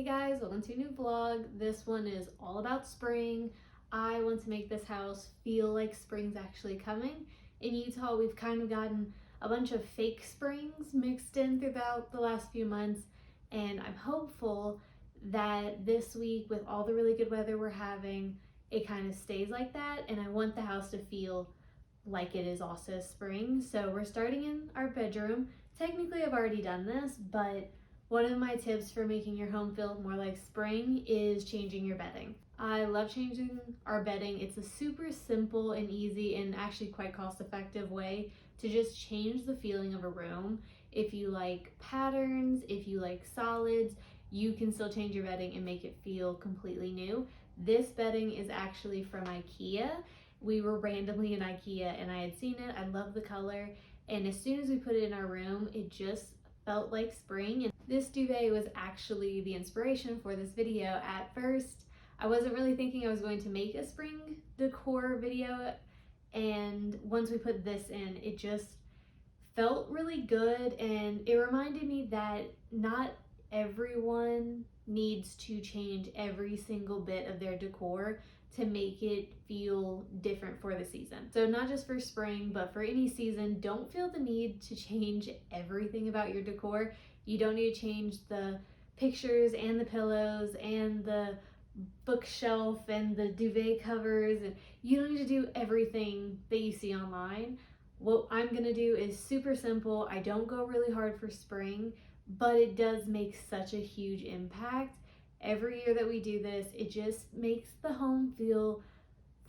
Hey guys, welcome to a new vlog. This one is all about spring. I want to make this house feel like spring's actually coming. In Utah, we've kind of gotten a bunch of fake springs mixed in throughout the last few months, and I'm hopeful that this week, with all the really good weather we're having, it kind of stays like that, and I want the house to feel like it is also spring. So we're starting in our bedroom. Technically, I've already done this, but one of my tips for making your home feel more like spring is changing your bedding. I love changing our bedding. It's a super simple and easy and actually quite cost-effective way to just change the feeling of a room. If you like patterns, if you like solids, you can still change your bedding and make it feel completely new. This bedding is actually from IKEA. We were randomly in IKEA and I had seen it. I love the color. And as soon as we put it in our room, it just felt like spring. And this duvet was actually the inspiration for this video. At first, I wasn't really thinking I was going to make a spring decor video, and once we put this in, it just felt really good, and it reminded me that not everyone needs to change every single bit of their decor to make it feel different for the season. So not just for spring, but for any season, don't feel the need to change everything about your decor. You don't need to change the pictures and the pillows and the bookshelf and the duvet covers, and you don't need to do everything that you see online. What I'm gonna do is super simple. I don't go really hard for spring, but it does make such a huge impact. Every year that we do this, it just makes the home feel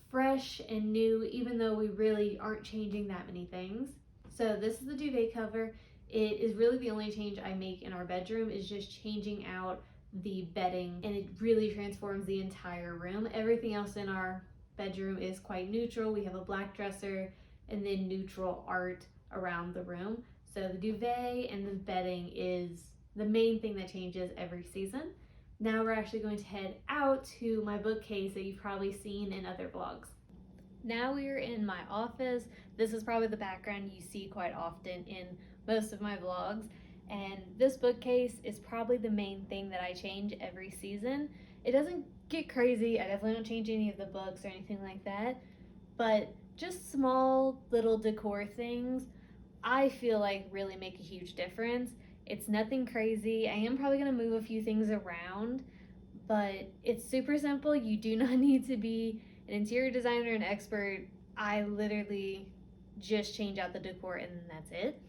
fresh and new, even though we really aren't changing that many things. So this is the duvet cover. It is really the only change I make in our bedroom, is just changing out the bedding, and it really transforms the entire room. Everything else in our bedroom is quite neutral. We have a black dresser and then neutral art around the room. So the duvet and the bedding is the main thing that changes every season. Now we're actually going to head out to my bookcase that you've probably seen in other vlogs. Now we are in my office. This is probably the background you see quite often in most of my vlogs. And this bookcase is probably the main thing that I change every season. It doesn't get crazy. I definitely don't change any of the books or anything like that. But just small little decor things, I feel like really make a huge difference. It's nothing crazy. I am probably gonna move a few things around, but it's super simple. You do not need to be an interior designer, an expert. I literally just change out the decor and that's it.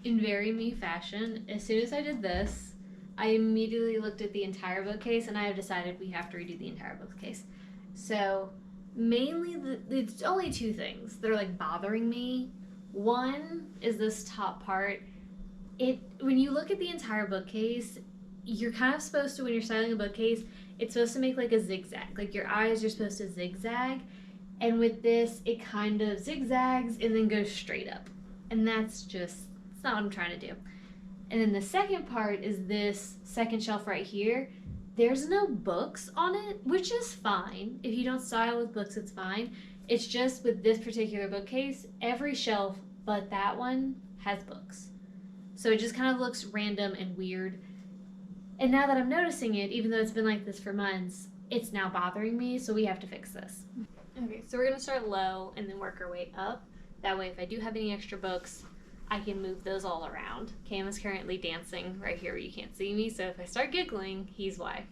In very me fashion, as soon as I did this, I immediately looked at the entire bookcase and I have decided we have to redo the entire bookcase. So mainly, it's only two things that are like bothering me. One is this top part. When you look at the entire bookcase, you're kind of supposed to, when you're styling a bookcase, it's supposed to make like a zigzag. Like your eyes are supposed to zigzag. And with this, it kind of zigzags and then goes straight up. And that's not what I'm trying to do. And then the second part is this second shelf right here. There's no books on it, which is fine. If you don't style with books, it's fine. It's just with this particular bookcase, every shelf but that one has books. So it just kind of looks random and weird. And now that I'm noticing it, even though it's been like this for months, it's now bothering me, so we have to fix this. Okay, so we're gonna start low and then work our way up. That way, if I do have any extra books, I can move those all around. Cam is currently dancing right here where you can't see me, so if I start giggling, he's why.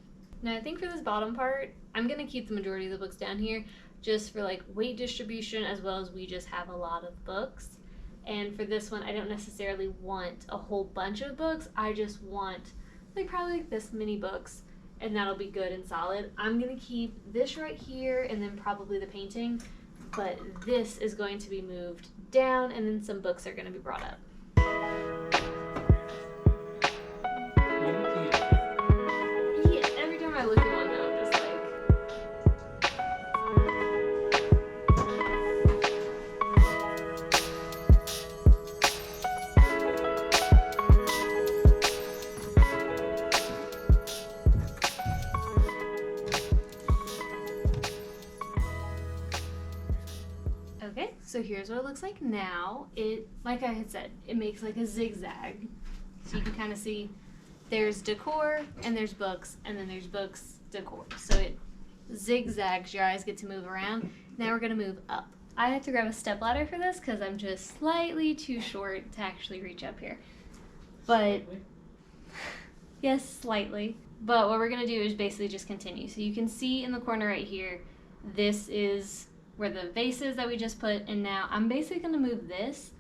Now I think for this bottom part, I'm gonna keep the majority of the books down here just for like weight distribution, as well as we just have a lot of books. And for this one, I don't necessarily want a whole bunch of books. I just want like probably like this many books, and that'll be good and solid. I'm gonna keep this right here and then probably the painting, but this is going to be moved down and then some books are gonna be brought up. Yeah, every time I look at one though, I'm just like, okay, so here's what it looks like now. Like I had said, it makes like a zigzag. So you can kind of see there's decor and there's books, and then there's books, decor. So it zigzags, your eyes get to move around. Now we're gonna move up. I have to grab a stepladder for this because I'm just slightly too short to actually reach up here. But yes, slightly. But what we're gonna do is basically just continue. So you can see in the corner right here, this is where the vase is that we just put, and now I'm basically gonna move this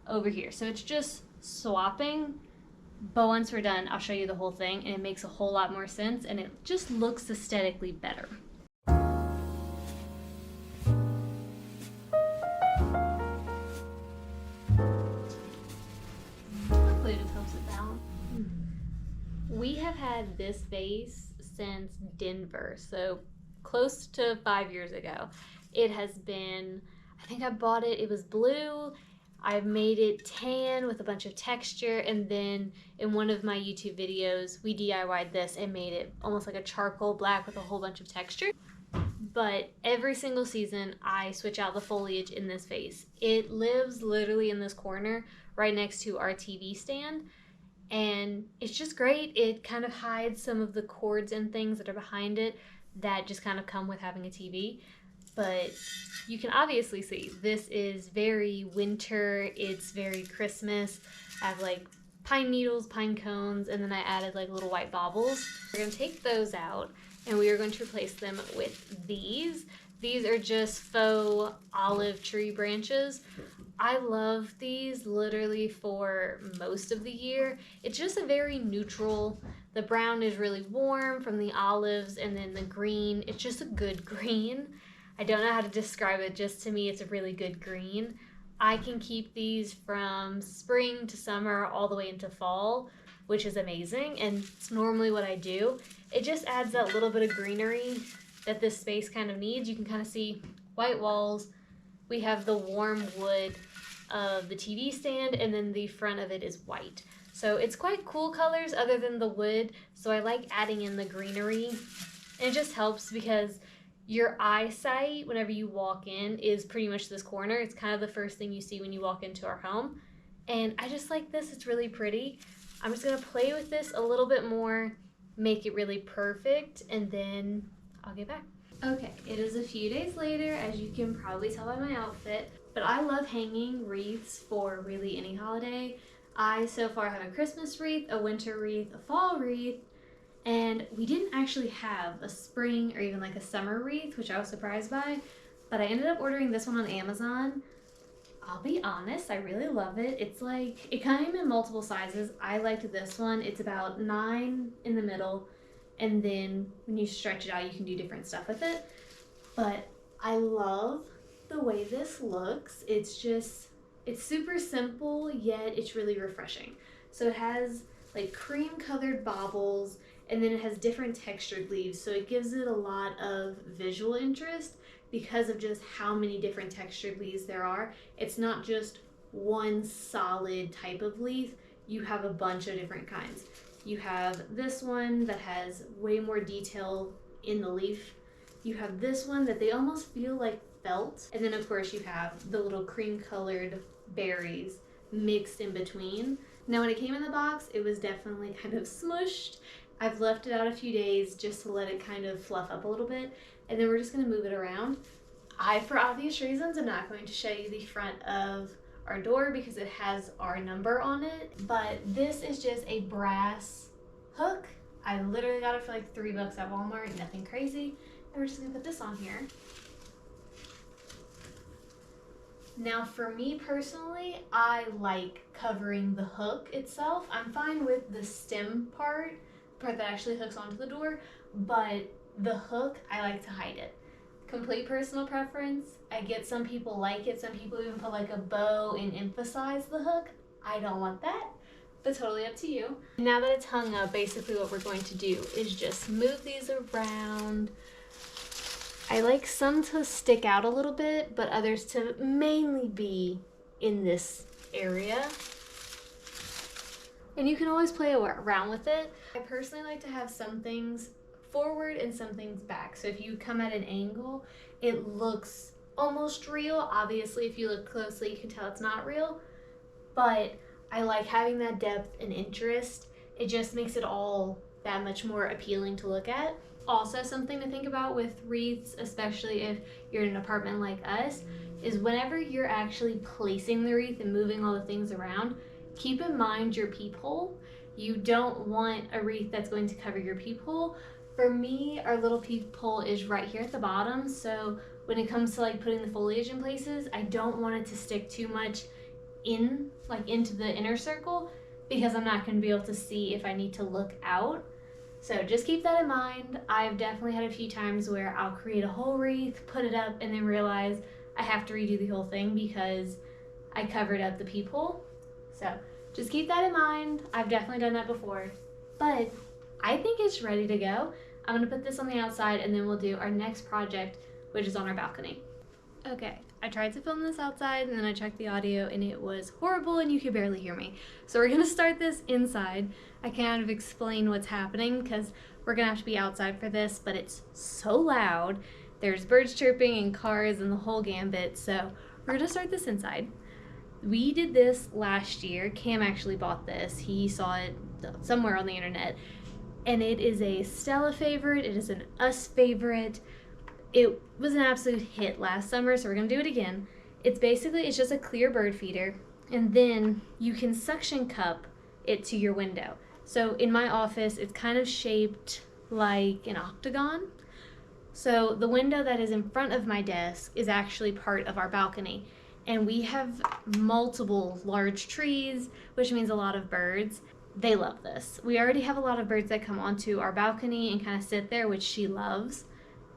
over here. So it's just swapping, but once we're done, I'll show you the whole thing, and it makes a whole lot more sense, and it just looks aesthetically better. Hopefully it just helps it balance. We have had this vase since Denver, so close to 5 years ago. It has been, I think I bought it, it was blue. I've made it tan with a bunch of texture, and then in one of my YouTube videos, we DIY'd this and made it almost like a charcoal black with a whole bunch of texture. But every single season, I switch out the foliage in this vase. It lives literally in this corner right next to our TV stand, and it's just great. It kind of hides some of the cords and things that are behind it that just kind of come with having a TV. But you can obviously see this is very winter, it's very Christmas. I have like pine needles, pine cones, and then I added like little white baubles. We're gonna take those out and we are going to replace them with these. These are just faux olive tree branches. I love these literally for most of the year. It's just a very neutral, the brown is really warm from the olives, and then the green, it's just a good green. I don't know how to describe it, just to me it's a really good green. I can keep these from spring to summer all the way into fall, which is amazing, and it's normally what I do. It just adds that little bit of greenery that this space kind of needs. You can kind of see white walls. We have the warm wood of the TV stand, and then the front of it is white. So it's quite cool colors other than the wood, so I like adding in the greenery. And it just helps because your eyesight, whenever you walk in, is pretty much this corner. It's kind of the first thing you see when you walk into our home. And I just like this, it's really pretty. I'm just gonna play with this a little bit more, make it really perfect, and then I'll get back. Okay, it is a few days later, as you can probably tell by my outfit, but I love hanging wreaths for really any holiday. I so far have a Christmas wreath, a winter wreath, a fall wreath, and we didn't actually have a spring or even like a summer wreath, which I was surprised by, but I ended up ordering this one on Amazon. I'll be honest, I really love it. It's like, it came in multiple sizes. I liked this one. It's about 9 in the middle, and then when you stretch it out, you can do different stuff with it. But I love the way this looks. It's just, it's super simple, yet it's really refreshing. So it has like cream colored baubles, and then it has different textured leaves, so it gives it a lot of visual interest because of just how many different textured leaves there are. It's not just one solid type of leaf, you have a bunch of different kinds. You have this one that has way more detail in the leaf. You have this one that they almost feel like felt. And then of course you have the little cream colored berries mixed in between. Now when it came in the box, it was definitely kind of smushed. I've left it out a few days just to let it kind of fluff up a little bit, and then we're just gonna move it around. I, for obvious reasons, am not going to show you the front of our door because it has our number on it, but this is just a brass hook. I literally got it for like $3 at Walmart, nothing crazy. And we're just gonna put this on here. Now for me personally, I like covering the hook itself. I'm fine with the stem part that actually hooks onto the door, but the hook, I like to hide it. Complete personal preference. I get some people like it. Some people even put like a bow and emphasize the hook. I don't want that, but totally up to you. Now that it's hung up, basically what we're going to do is just move these around. I like some to stick out a little bit, but others to mainly be in this area. And you can always play around with it. I personally like to have some things forward and some things back. So if you come at an angle, it looks almost real. Obviously, if you look closely, you can tell it's not real. But I like having that depth and interest it just makes it all that much more appealing to look at. Also, something to think about with wreaths, especially if you're in an apartment like us, is whenever you're actually placing the wreath and moving all the things around, keep in mind your peephole. You don't want a wreath that's going to cover your peephole. For me, our little peephole is right here at the bottom, so when it comes to like putting the foliage in places, I don't want it to stick too much in, like into the inner circle, because I'm not going to be able to see if I need to look out. So just keep that in mind. I've definitely had a few times where I'll create a whole wreath, put it up, and then realize I have to redo the whole thing because I covered up the peephole. So just keep that in mind. I've definitely done that before, but I think it's ready to go. I'm gonna put this on the outside and then we'll do our next project, which is on our balcony. Okay, I tried to film this outside and then I checked the audio and it was horrible and you could barely hear me. So we're gonna start this inside. I can kind of explain what's happening because we're gonna have to be outside for this, but it's so loud. There's birds chirping and cars and the whole gambit. So we're gonna start this inside. We did this last year. Cam actually bought this. He saw it somewhere on the internet. And it is a Stella favorite. It is an Us favorite. It was an absolute hit last summer, so we're gonna do it again. It's just a clear bird feeder, and then you can suction cup it to your window. So in my office, it's kind of shaped like an octagon. So the window that is in front of my desk is actually part of our balcony. And we have multiple large trees, which means a lot of birds. They love this. We already have a lot of birds that come onto our balcony and kind of sit there, which she loves.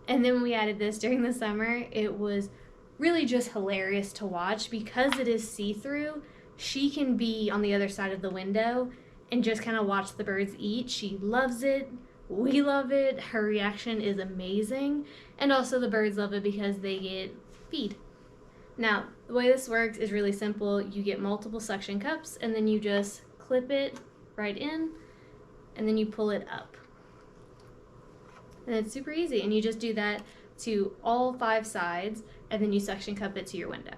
And then when we added this during the summer, it was really just hilarious to watch because it is see-through. She can be on the other side of the window and just kind of watch the birds eat. She loves it. We love it. Her reaction is amazing. And also the birds love it because they get feed. Now, the way this works is really simple. You get multiple suction cups and then you just clip it right in and then you pull it up. And it's super easy, and you just do that to all 5 sides and then you suction cup it to your window.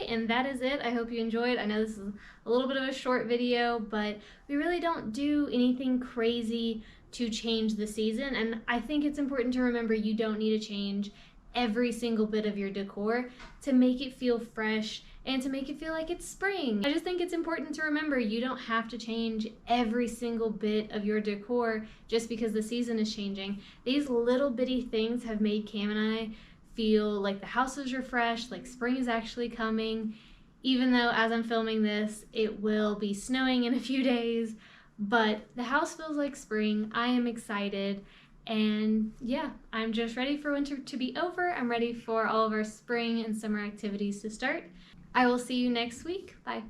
And that is it. I hope you enjoyed. I know this is a little bit of a short video, but we really don't do anything crazy to change the season. And I think it's important to remember you don't need to change every single bit of your decor to make it feel fresh and to make it feel like it's spring. I just think it's important to remember you don't have to change every single bit of your decor just because the season is changing. These little bitty things have made Cam and I feel like the house is refreshed, like spring is actually coming, even though as I'm filming this, it will be snowing in a few days, but the house feels like spring. I am excited, and yeah, I'm just ready for winter to be over. I'm ready for all of our spring and summer activities to start. I will see you next week. Bye.